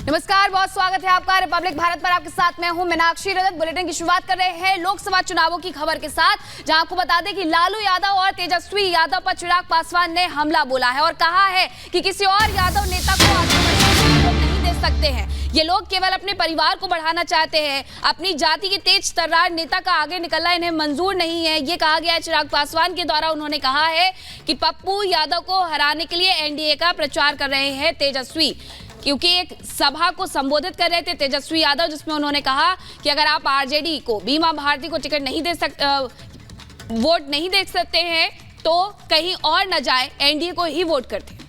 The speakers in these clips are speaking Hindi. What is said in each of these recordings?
नमस्कार, बहुत स्वागत है आपका रिपब्लिक भारत पर। आपके साथ मैं हूं मीनाक्षी रजक। बुलेटिन की शुरुआत कर रहे हैं लोकसभा चुनावों की खबर के साथ, जहां आपको बता दें कि लालू यादव और तेजस्वी यादव पर चिराग पासवान ने हमला बोला है और कहा है कि किसी और यादव नेता को आगे बढ़ने की वोट नहीं दे सकते हैं। ये लोग केवल अपने परिवार को बढ़ाना चाहते हैं, अपनी जाति के तेज तर्रार नेता का आगे निकलना इन्हें मंजूर नहीं है। ये कहा गया है चिराग पासवान के द्वारा। उन्होंने कहा है कि पप्पू यादव को हराने के लिए एनडीए का प्रचार कर रहे हैं तेजस्वी, क्योंकि एक सभा को संबोधित कर रहे थे तेजस्वी यादव, जिसमें उन्होंने कहा कि अगर आप आरजेडी को, बीमा भारती को टिकट नहीं दे सकते, वोट नहीं दे सकते हैं तो कहीं और न जाए, एनडीए को ही वोट करते हैं।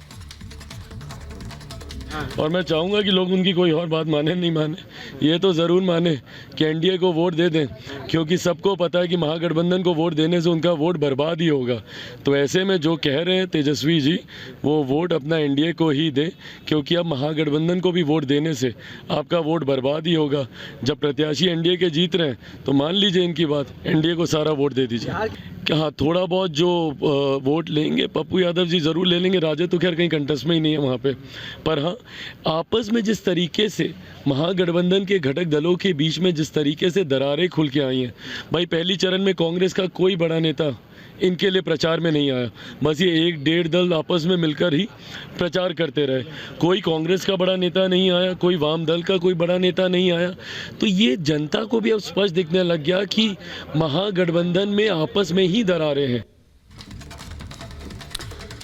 और मैं चाहूँगा कि लोग उनकी कोई और बात माने नहीं माने, ये तो ज़रूर माने कि एनडीए को वोट दे दें, क्योंकि सबको पता है कि महागठबंधन को वोट देने से उनका वोट बर्बाद ही होगा। तो ऐसे में जो कह रहे हैं तेजस्वी जी, वो वोट अपना एनडीए को ही दें, क्योंकि अब महागठबंधन को भी वोट देने से आपका वोट बर्बाद ही होगा। जब प्रत्याशी एनडीए के जीत रहे हैं तो मान लीजिए इनकी बात, एनडीए को सारा वोट दे दीजिए। कि हाँ, थोड़ा बहुत जो वोट लेंगे पप्पू यादव जी ज़रूर ले लेंगे। राजे तो खैर कहीं कंटेस्ट में ही नहीं है वहाँ पे, पर हाँ, आपस में जिस तरीके से महागठबंधन के घटक दलों के बीच में जिस तरीके से दरारें खुल के आई हैं, भाई पहली चरण में कांग्रेस का कोई बड़ा नेता इनके लिए प्रचार में नहीं आया। बस ये एक डेढ़ दल आपस में मिलकर ही प्रचार करते रहे। कोई कांग्रेस का बड़ा नेता नहीं आया, कोई वाम दल का कोई बड़ा नेता नहीं आया। तो ये जनता को भी अब स्पष्ट दिखने लग गया कि महागठबंधन में आपस में ही दरारें हैं।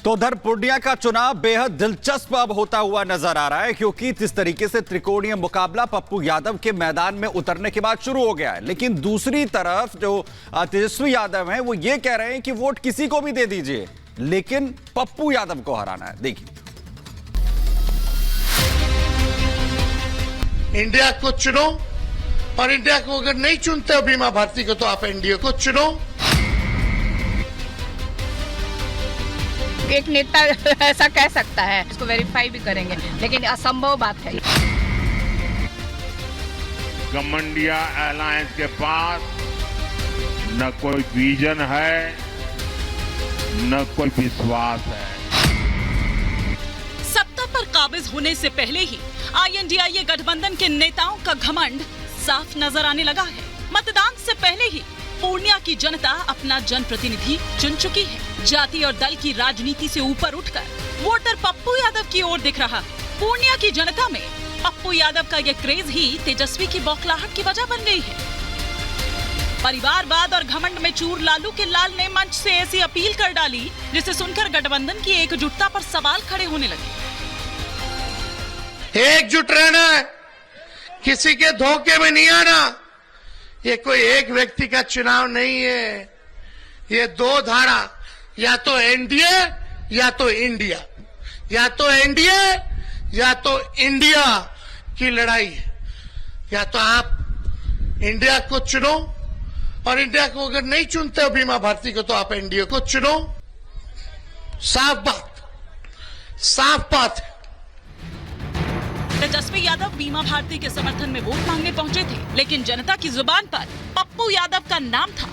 तो उधर पूर्णिया का चुनाव बेहद दिलचस्प अब होता हुआ नजर आ रहा है, क्योंकि जिस तरीके से त्रिकोणीय मुकाबला पप्पू यादव के मैदान में उतरने के बाद शुरू हो गया है, लेकिन दूसरी तरफ जो तेजस्वी यादव हैं वो ये कह रहे हैं कि वोट किसी को भी दे दीजिए, लेकिन पप्पू यादव को हराना है। देखिए, इंडिया को चुनो, और इंडिया को अगर नहीं चुनते हो बीमा भारती को, तो आप एनडीए को चुनो। एक नेता ऐसा कह सकता है, इसको वेरीफाई भी करेंगे, लेकिन असंभव बात है। गठबंधन अलायंस के पास न कोई विजन है, न कोई विश्वास है। सत्ता पर काबिज होने से पहले ही आईएनडीआईए गठबंधन के नेताओं का घमंड साफ नजर आने लगा है। मतदान से पहले ही पूर्णिया की जनता अपना जनप्रतिनिधि चुन चुकी है। जाति और दल की राजनीति से ऊपर उठकर वोटर पप्पू यादव की ओर दिख रहा है। पूर्णिया की जनता में पप्पू यादव का ये क्रेज ही तेजस्वी की बौखलाहट की वजह बन गई है। परिवारवाद और घमंड में चूर लालू के लाल ने मंच से ऐसी अपील कर डाली, जिसे सुनकर गठबंधन की एकजुटता पर सवाल खड़े होने लगे। एकजुट रहना है, किसी के धोखे में नहीं आना। ये कोई एक व्यक्ति का चुनाव नहीं है, ये दो धारा, या तो एनडीए या तो इंडिया, या तो एनडीए या तो इंडिया की लड़ाई है। या तो आप इंडिया को चुनो, और इंडिया को अगर नहीं चुनते हो बीमा भारती को, तो आप एनडीए को चुनो। साफ बात, साफ बात है। तेजस्वी यादव बीमा भारती के समर्थन में वोट मांगने पहुंचे थे, लेकिन जनता की जुबान पर पप्पू यादव का नाम था।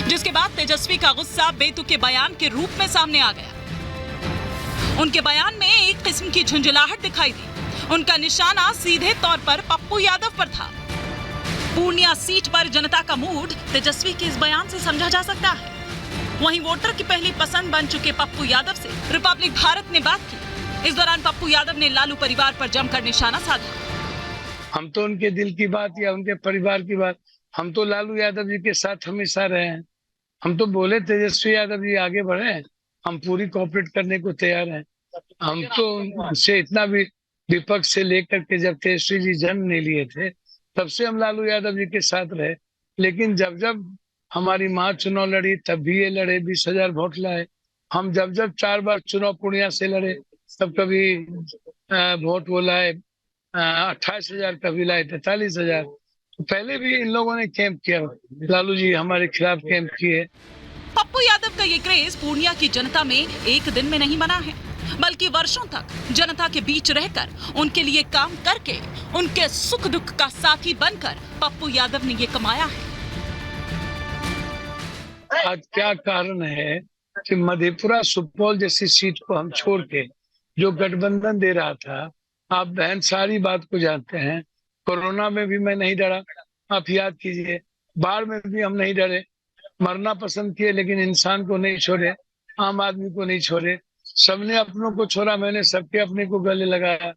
जिसके बाद तेजस्वी का गुस्सा बेतुके बयान के रूप में सामने आ गया। उनके बयान में एक किस्म की झुंझलाहट दिखाई दी। उनका निशाना सीधे तौर पर पप्पू यादव पर था। पूर्णिया सीट पर जनता का मूड तेजस्वी के इस बयान से समझा जा सकता है। वहीं वोटर की पहली पसंद बन चुके पप्पू यादव से रिपब्लिक भारत ने बात की। इस दौरान पप्पू यादव ने लालू परिवार पर जमकर निशाना साधा। हम तो उनके दिल की बात या उनके परिवार की बात, हम तो लालू यादव जी के साथ हमेशा रहे हैं। हम तो बोले तेजस्वी यादव जी आगे बढ़े, हम पूरी कोऑपरेट करने को तैयार हैं। हम तो उनसे इतना भी, विपक्ष से लेकर के जब तेजस्वी जी जन्म नहीं लिए थे तब से हम लालू यादव जी के साथ रहे। लेकिन जब जब हमारी माँ चुनाव लड़ी तब भी ये लड़े, 20,000 वोट लाए। हम जब जब 4 बार चुनाव पूर्णिया से लड़े तब कभी वोट वो लाए 28,000, कभी लाए 43,000। तो पहले भी इन लोगों ने कैंप किया, लालू जी हमारे खिलाफ कैंप किए। पप्पू यादव का ये क्रेज पूर्णिया की जनता में एक दिन में नहीं बना है, बल्कि वर्षों तक जनता के बीच रहकर, उनके लिए काम करके, उनके सुख दुख का साथी बनकर पप्पू यादव ने ये कमाया है। आज क्या कारण है कि मधेपुरा सुपौल जैसी सीट को हम छोड़ के जो गठबंधन दे रहा था, आप बहन सारी बात को जानते हैं। कोरोना में भी मैं नहीं डरा, आप याद कीजिए, बाढ़ में भी हम नहीं डरे, मरना पसंद किए लेकिन इंसान को नहीं छोड़े, आम आदमी को नहीं छोड़े, सबने अपनों को छोड़ा, मैंने सबके अपने को गले लगाया।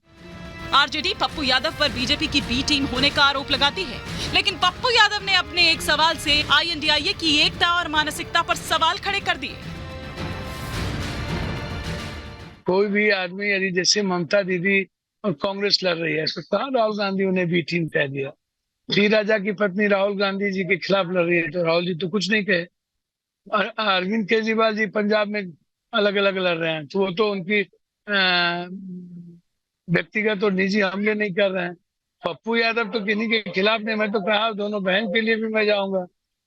आरजेडी पप्पू यादव पर बीजेपी की बी टीम होने का आरोप लगाती है, लेकिन पप्पू यादव ने अपने एक सवाल से आईएनडीआईए की एकता और मानसिकता पर सवाल खड़े कर दिए। कोई भी आदमी यदि जैसे ममता दीदी और कांग्रेस लड़ रही है, तो कहाँ राहुल गांधी उन्हें बी टीम कह दिया? श्री राजा की पत्नी राहुल गांधी जी के खिलाफ लड़ रही है तो राहुल जी तो कुछ नहीं कहे। अरविंद केजरीवाल जी पंजाब में अलग अलग लड़ रहे हैं, तो वो तो उनकी व्यक्तिगत और निजी हमले नहीं कर रहे हैं। पप्पू यादव तो किन्हीं के खिलाफ नहीं, मैं तो कहा दोनों बहन के लिए भी मैं जाऊंगा।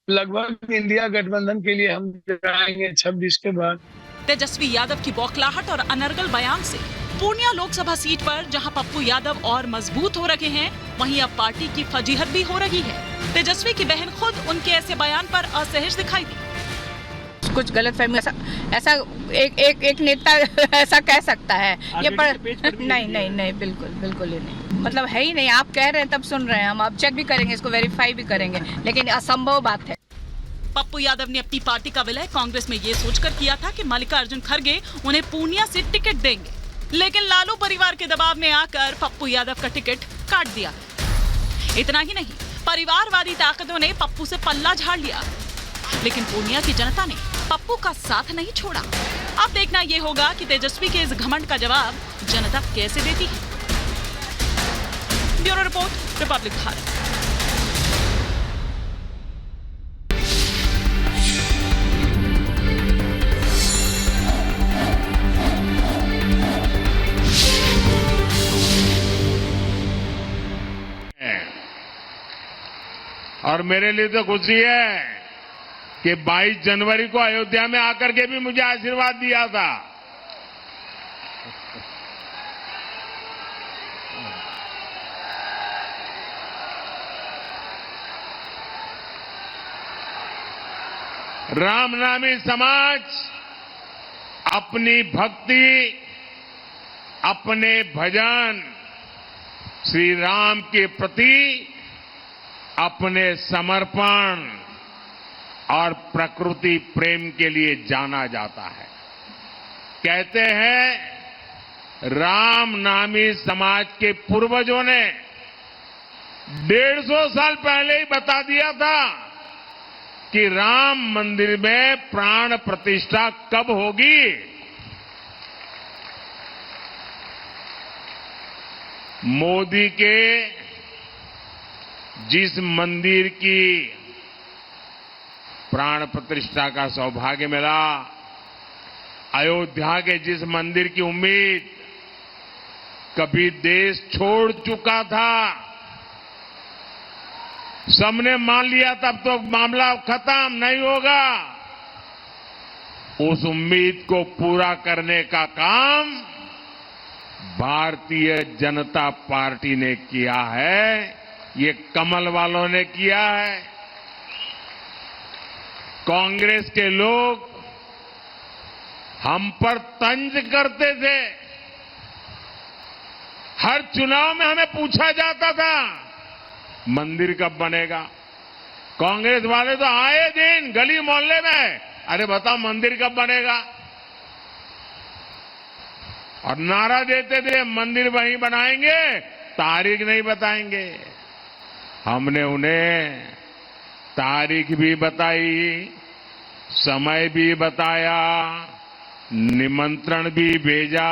लगभग इंडिया गठबंधन के लिए हम जाएंगे 26 के बाद। तेजस्वी यादव की बौखलाहट और अनर्गल बयान से पूर्णिया लोकसभा सीट पर जहां पप्पू यादव और मजबूत हो रहे हैं, वहीं अब पार्टी की फजीहत भी हो रही है। तेजस्वी की बहन खुद उनके ऐसे बयान पर असहज दिखाई दी। कुछ गलतफहमी ऐसा एक नेता ऐसा कह सकता है ये, पर नहीं बिल्कुल ही नहीं, मतलब है ही नहीं। आप कह रहे हैं तब सुन रहे हैं हम, आप चेक भी करेंगे, इसको वेरीफाई भी करेंगे, लेकिन असंभव बात है। पप्पू यादव ने अपनी पार्टी का विलय कांग्रेस में ये सोचकर किया था कि मल्लिकार्जुन खड़गे उन्हें पूर्णिया से टिकट देंगे, लेकिन लालू परिवार के दबाव में आकर पप्पू यादव का टिकट काट दिया। इतना ही नहीं, परिवारवादी ताकतों ने पप्पू से पल्ला झाड़ लिया, लेकिन पूर्णिया की जनता ने पप्पू का साथ नहीं छोड़ा। अब देखना यह होगा कि तेजस्वी के इस घमंड का जवाब जनता कैसे देती है। Bureau report, Republic Bharat. और मेरे लिए तो खुशी है कि 22 जनवरी को अयोध्या में आकर के भी मुझे आशीर्वाद दिया था। रामनामी समाज अपनी भक्ति, अपने भजन, श्री राम के प्रति अपने समर्पण और प्रकृति प्रेम के लिए जाना जाता है। कहते हैं राम नामी समाज के पूर्वजों ने 150 साल पहले ही बता दिया था कि राम मंदिर में प्राण प्रतिष्ठा कब होगी। मोदी के जिस मंदिर की प्राण प्रतिष्ठा का सौभाग्य मिला, अयोध्या के जिस मंदिर की उम्मीद कभी देश छोड़ चुका था, सबने मान लिया तब तो मामला खत्म नहीं होगा, उस उम्मीद को पूरा करने का काम भारतीय जनता पार्टी ने किया है। ये कमल वालों ने किया है। कांग्रेस के लोग हम पर तंज करते थे। हर चुनाव में हमें पूछा जाता था मंदिर कब बनेगा। कांग्रेस वाले तो आए दिन गली मोहल्ले में, अरे बताओ मंदिर कब बनेगा, और नारा देते थे मंदिर वहीं बनाएंगे, तारीख नहीं बताएंगे। हमने उन्हें तारीख भी बताई, समय भी बताया, निमंत्रण भी भेजा,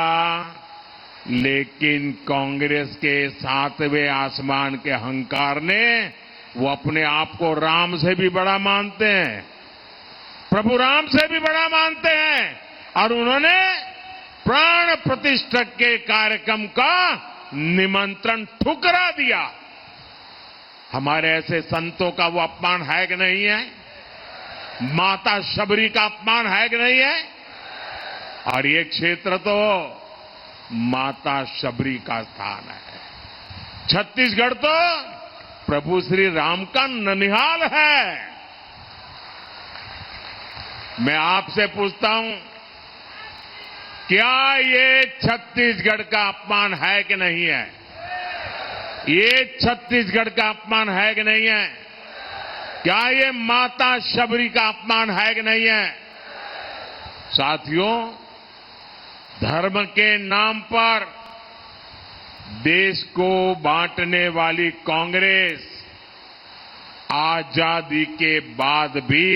लेकिन कांग्रेस के 7वें आसमान के अहंकार ने, वो अपने आप को राम से भी बड़ा मानते हैं, प्रभु राम से भी बड़ा मानते हैं, और उन्होंने प्राण प्रतिष्ठा के कार्यक्रम का निमंत्रण ठुकरा दिया। हमारे ऐसे संतों का वो अपमान है कि नहीं है? माता शबरी का अपमान है कि नहीं है? और ये क्षेत्र तो माता शबरी का स्थान है। छत्तीसगढ़ तो प्रभु श्री राम का ननिहाल है। मैं आपसे पूछता हूं, क्या ये छत्तीसगढ़ का अपमान है कि नहीं है? ये छत्तीसगढ़ का अपमान है कि नहीं है? क्या ये माता शबरी का अपमान है कि नहीं है? साथियों, धर्म के नाम पर देश को बांटने वाली कांग्रेस आजादी के बाद भी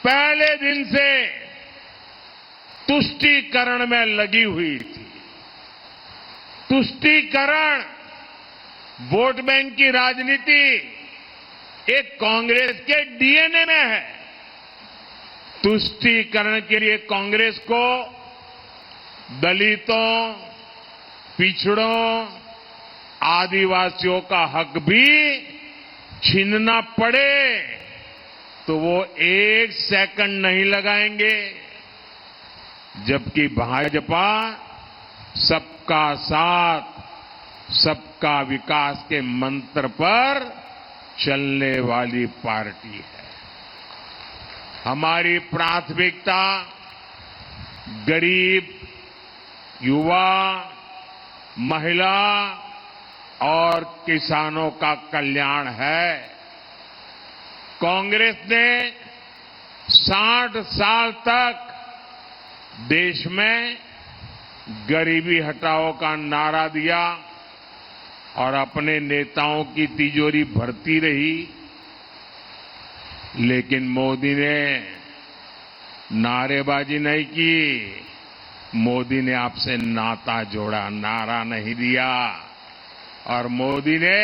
पहले दिन से तुष्टीकरण में लगी हुई थी। तुष्टीकरण, वोट बैंक की राजनीति एक कांग्रेस के डीएनए में है। तुष्टीकरण के लिए कांग्रेस को दलितों, पिछड़ों, आदिवासियों का हक भी छीनना पड़े तो वो एक सेकंड नहीं लगाएंगे, जबकि भाजपा सबका साथ, सबका विकास के मंत्र पर चलने वाली पार्टी है। हमारी प्राथमिकता गरीब, युवा, महिला और किसानों का कल्याण है। कांग्रेस ने 60 साल तक देश में गरीबी हटाओ का नारा दिया और अपने नेताओं की तिजोरी भरती रही, लेकिन मोदी ने नारेबाजी नहीं की। मोदी ने आपसे नाता जोड़ा, नारा नहीं दिया। और मोदी ने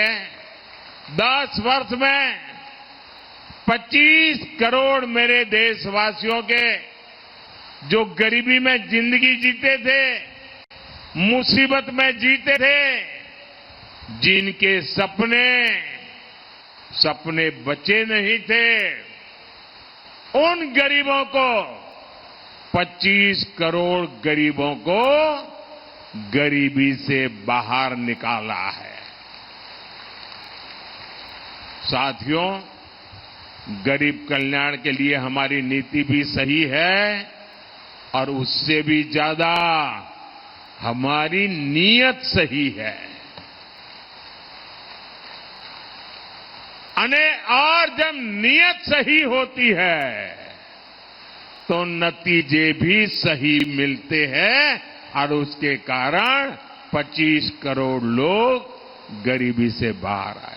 10 वर्ष में 25 करोड़ मेरे देशवासियों के जो गरीबी में जिंदगी जीते थे, मुसीबत में जीते थे, जिनके सपने बचे नहीं थे, उन गरीबों को 25 करोड़ गरीबों को गरीबी से बाहर निकाला है। साथियों, गरीब कल्याण के लिए हमारी नीति भी सही है और उससे भी ज्यादा हमारी नीयत सही है। और जब नीयत सही होती है तो नतीजे भी सही मिलते हैं और उसके कारण 25 करोड़ लोग गरीबी से बाहर आए।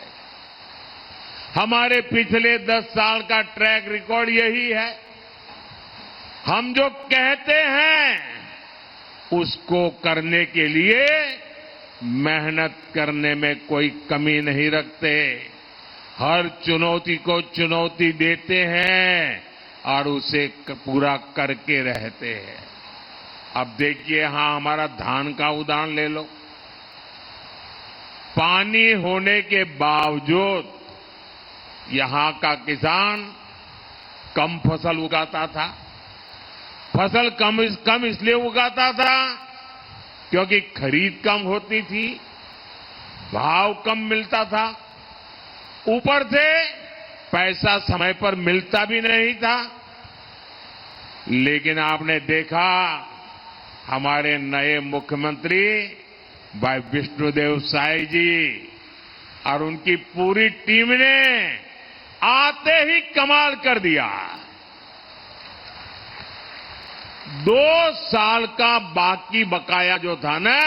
हमारे पिछले 10 साल का ट्रैक रिकॉर्ड यही है। हम जो कहते हैं उसको करने के लिए मेहनत करने में कोई कमी नहीं रखते। हर चुनौती को चुनौती देते हैं और उसे पूरा करके रहते हैं। अब देखिए, यहां हमारा धान का उदाहरण ले लो। पानी होने के बावजूद यहां का किसान कम फसल उगाता था। फसल कम इसलिए उगाता था क्योंकि खरीद कम होती थी, भाव कम मिलता था, ऊपर से पैसा समय पर मिलता भी नहीं था। लेकिन आपने देखा, हमारे नए मुख्यमंत्री भाई विष्णुदेव साय जी और उनकी पूरी टीम ने आते ही कमाल कर दिया। 2 साल का बाकी बकाया जो था ना,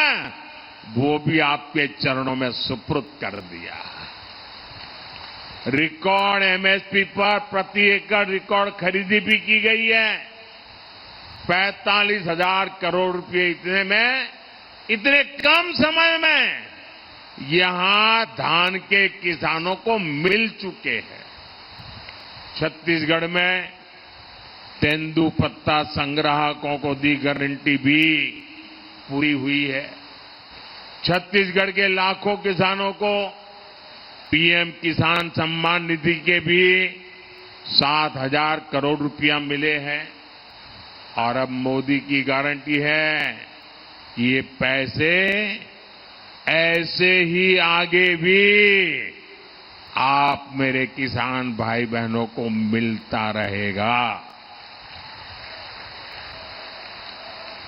वो भी आपके चरणों में सुपुर्द कर दिया। रिकॉर्ड एमएसपी पर प्रति एकड़ रिकॉर्ड खरीदी भी की गई है। 45,000 करोड़ रुपए इतने कम समय में यहां धान के किसानों को मिल चुके हैं। छत्तीसगढ़ में तेंदुपत्ता संग्राहकों को दी गारंटी भी पूरी हुई है। छत्तीसगढ़ के लाखों किसानों को पीएम किसान सम्मान निधि के भी 7,000 करोड़ रुपया मिले हैं। और अब मोदी की गारंटी है, ये पैसे ऐसे ही आगे भी आप मेरे किसान भाई बहनों को मिलता रहेगा।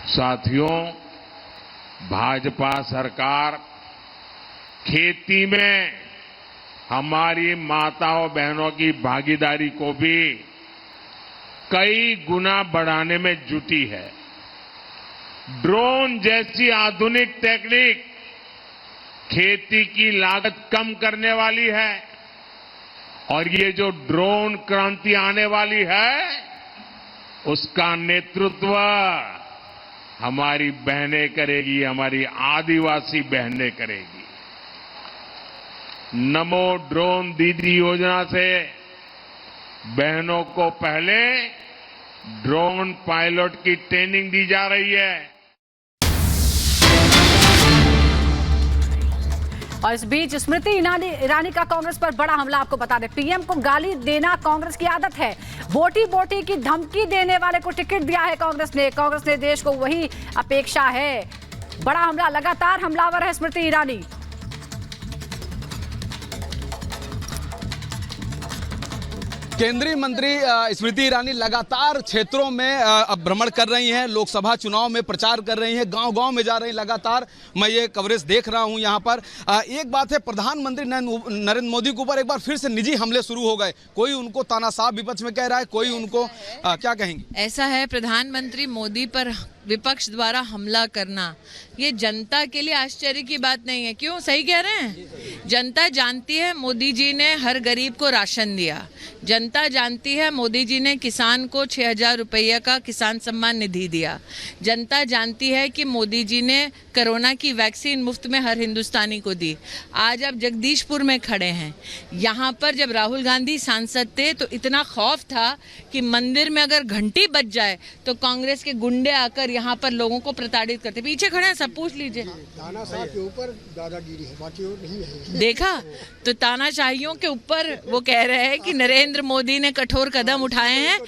साथियों, भाजपा सरकार खेती में हमारी माताओं बहनों की भागीदारी को भी कई गुना बढ़ाने में जुटी है। ड्रोन जैसी आधुनिक टेक्निक खेती की लागत कम करने वाली है और ये जो ड्रोन क्रांति आने वाली है उसका नेतृत्व हमारी बहनें करेगी, हमारी आदिवासी बहनें करेगी। नमो ड्रोन दीदी योजना से बहनों को पहले ड्रोन पायलट की ट्रेनिंग दी जा रही है। और इस बीच स्मृति ईरानी का कांग्रेस पर बड़ा हमला। आपको बता दें, पीएम को गाली देना कांग्रेस की आदत है। बोटी बोटी की धमकी देने वाले को टिकट दिया है कांग्रेस ने देश को वही अपेक्षा है। बड़ा हमला, लगातार हमलावर है स्मृति ईरानी। केंद्रीय मंत्री स्मृति ईरानी लगातार क्षेत्रों में अब भ्रमण कर रही हैं, लोकसभा चुनाव में प्रचार कर रही हैं, गांव-गांव में जा रही हैं। लगातार मैं ये कवरेज देख रहा हूं यहां पर। एक बात है, प्रधानमंत्री नरेंद्र मोदी के ऊपर एक बार फिर से निजी हमले शुरू हो गए। कोई उनको तानाशाह विपक्ष में कह रहा है, कोई उनको क्या कहेंगे? ऐसा है, प्रधानमंत्री मोदी पर विपक्ष द्वारा हमला करना ये जनता के लिए आश्चर्य की बात नहीं है। क्यों? सही कह रहे हैं। जनता जानती है मोदी जी ने हर गरीब को राशन दिया। जनता जानती है मोदी जी ने किसान को 6,000 रुपये का किसान सम्मान निधि दिया। जनता जानती है कि मोदी जी ने कोरोना की वैक्सीन मुफ्त में हर हिंदुस्तानी को दी। आज आप जगदीशपुर में खड़े हैं, यहाँ पर जब राहुल गांधी सांसद थे तो इतना खौफ था कि मंदिर में अगर घंटी बज जाए तो कांग्रेस के गुंडे आकर यहाँ पर लोगों को प्रताड़ित करते। पीछे खड़े हैं, सब पूछ लीजिए। तानाशाह के ऊपर दादागिरी है, बाकी और नहीं है। देखा तो तानाशाहियों के ऊपर वो कह रहे हैं कि नरेंद्र मोदी ने कठोर कदम उठाए हैं,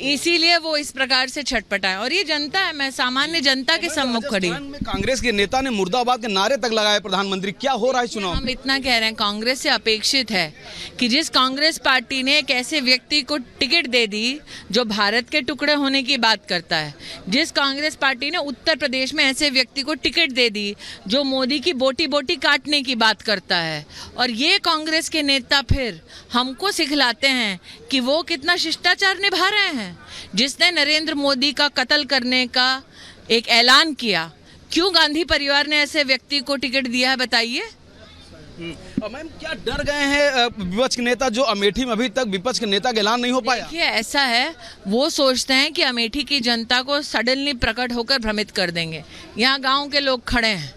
इसीलिए वो इस प्रकार से छटपटाए। और ये जनता है, मैं सामान्य जनता के सम्मुख खड़ी। कांग्रेस के नेता ने मुर्दाबाद के नारे तक लगाए प्रधानमंत्री। क्या हो रहा है चुनाव? हम इतना कह रहे हैं, कांग्रेस से अपेक्षित है कि जिस कांग्रेस पार्टी ने एक ऐसे व्यक्ति को टिकट दे दी जो भारत के टुकड़े होने की बात करता है, जिस कांग्रेस पार्टी ने उत्तर प्रदेश में ऐसे व्यक्ति को टिकट दे दी जो मोदी की बोटी बोटी काटने की बात करता है, और ये कांग्रेस के नेता फिर हमको सिखलाते हैं कि वो कितना शिष्टाचार निभा रहे हैं। जिसने नरेंद्र मोदी का कत्ल करने का एक ऐलान किया, क्यों गांधी परिवार ने ऐसे व्यक्ति को टिकट दिया है, बताइए। मैम, क्या डर गए हैं विपक्ष के नेता, जो अमेठी में अभी तक विपक्ष के नेता का ऐलान नहीं हो पाया? देखिए, ऐसा है, वो सोचते हैं कि अमेठी की जनता को सडनली प्रकट होकर भ्रमित कर देंगे। यहाँ गांव के लोग खड़े हैं,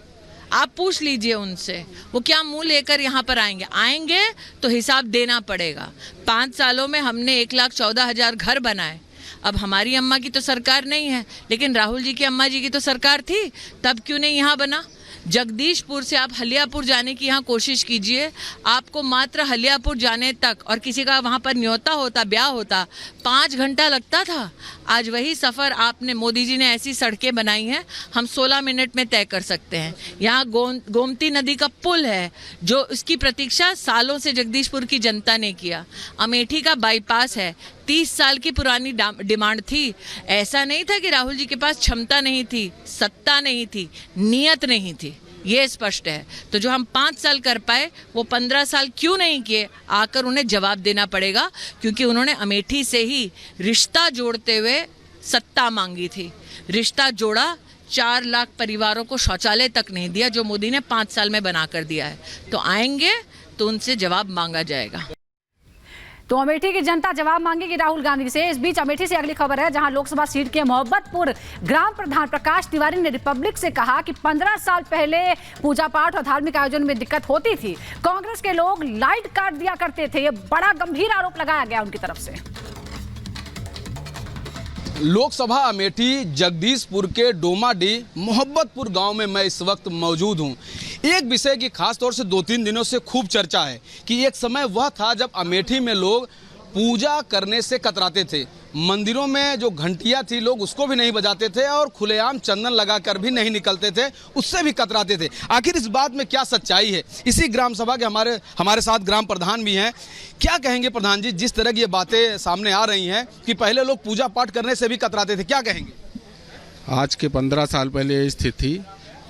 आप पूछ लीजिए उनसे, वो क्या मुंह लेकर यहाँ पर आएंगे तो हिसाब देना पड़ेगा। 5 सालों में हमने 1,14,000 घर बनाए। अब हमारी अम्मा की तो सरकार नहीं है, लेकिन राहुल जी की अम्मा जी की तो सरकार थी, तब क्यों नहीं यहाँ बना? जगदीशपुर से आप हलियापुर जाने की यहाँ कोशिश कीजिए, आपको मात्र हलियापुर जाने तक, और किसी का वहाँ पर न्योता होता, ब्याह होता, 5 घंटा लगता था। आज वही सफ़र आपने, मोदी जी ने ऐसी सड़कें बनाई हैं, हम 16 मिनट में तय कर सकते हैं। यहाँ गोमती नदी का पुल है, जो उसकी प्रतीक्षा सालों से जगदीशपुर की जनता ने किया। अमेठी का बाईपास है, 30 साल की पुरानी डिमांड थी। ऐसा नहीं था कि राहुल जी के पास क्षमता नहीं थी, सत्ता नहीं थी, नियत नहीं थी, ये स्पष्ट है। तो जो हम 5 साल कर पाए, वो 15 साल क्यों नहीं किए, आकर उन्हें जवाब देना पड़ेगा। क्योंकि उन्होंने अमेठी से ही रिश्ता जोड़ते हुए सत्ता मांगी थी। रिश्ता जोड़ा, 4 लाख परिवारों को शौचालय तक नहीं दिया, जो मोदी ने 5 साल में बना कर दिया है। तो आएंगे तो उनसे जवाब मांगा जाएगा। तो अमेठी की जनता जवाब मांगेगी राहुल गांधी से। इस बीच अमेठी से अगली खबर है, जहां लोकसभा सीट के मोहब्बतपुर ग्राम प्रधान प्रकाश तिवारी ने रिपब्लिक से कहा कि 15 साल पहले पूजा पाठ और धार्मिक आयोजन में दिक्कत होती थी, कांग्रेस के लोग लाइट काट दिया करते थे। ये बड़ा गंभीर आरोप लगाया गया उनकी तरफ से। लोकसभा अमेठी जगदीशपुर के डोमाडीह मोहब्बतपुर गांव में मैं इस वक्त मौजूद हूं। एक विषय की खास तौर से 2-3 दिनों से खूब चर्चा है कि एक समय वह था जब अमेठी में लोग पूजा करने से कतराते थे। मंदिरों में जो घंटियां थी लोग उसको भी नहीं बजाते थे और खुलेआम चंदन लगाकर भी नहीं निकलते थे, उससे भी कतराते थे। आखिर इस बात में क्या सच्चाई है? इसी ग्राम सभा के हमारे साथ ग्राम प्रधान भी हैं। क्या कहेंगे प्रधान जी, जिस तरह की ये बातें सामने आ रही हैं कि पहले लोग पूजा पाठ करने से भी कतराते थे, क्या कहेंगे? आज के 15 साल पहले ये स्थिति थी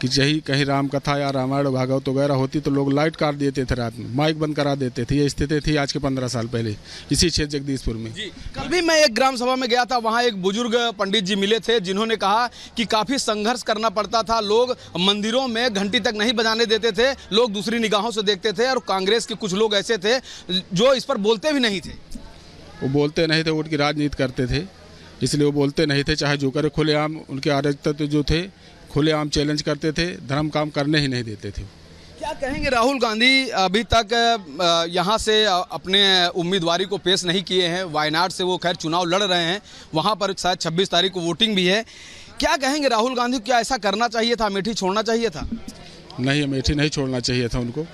कि कहीं राम कथा या रामायण भागवत वगैरह होती तो लोग लाइट काट देते थे, रात में माइक बंद करा देते थे। ये स्थिति थी आज के 15 साल पहले इसी क्षेत्र जगदीशपुर में। जी, कल भी मैं एक ग्राम सभा में गया था, वहाँ एक बुजुर्ग पंडित जी मिले थे जिन्होंने कहा कि काफ़ी संघर्ष करना पड़ता था। लोग मंदिरों में घंटी तक नहीं बजाने देते थे, लोग दूसरी निगाहों से देखते थे और कांग्रेस के कुछ लोग ऐसे थे जो इस पर बोलते भी नहीं थे। वो बोलते नहीं थे, वोट की राजनीति करते थे, इसलिए वो बोलते नहीं थे। चाहे जो करे, खुलेआम उनके अराजकता जो थे खुलेआम चैलेंज करते थे, धर्म काम करने ही नहीं देते थे। क्या कहेंगे, राहुल गांधी अभी तक यहाँ से अपने उम्मीदवारी को पेश नहीं किए हैं। वायनाड से वो खैर चुनाव लड़ रहे हैं, वहाँ पर शायद 26 तारीख को वोटिंग भी है। क्या कहेंगे राहुल गांधी, क्या ऐसा करना चाहिए था, अमेठी छोड़ना चाहिए था? नहीं, अमेठी नहीं छोड़ना चाहिए था उनको,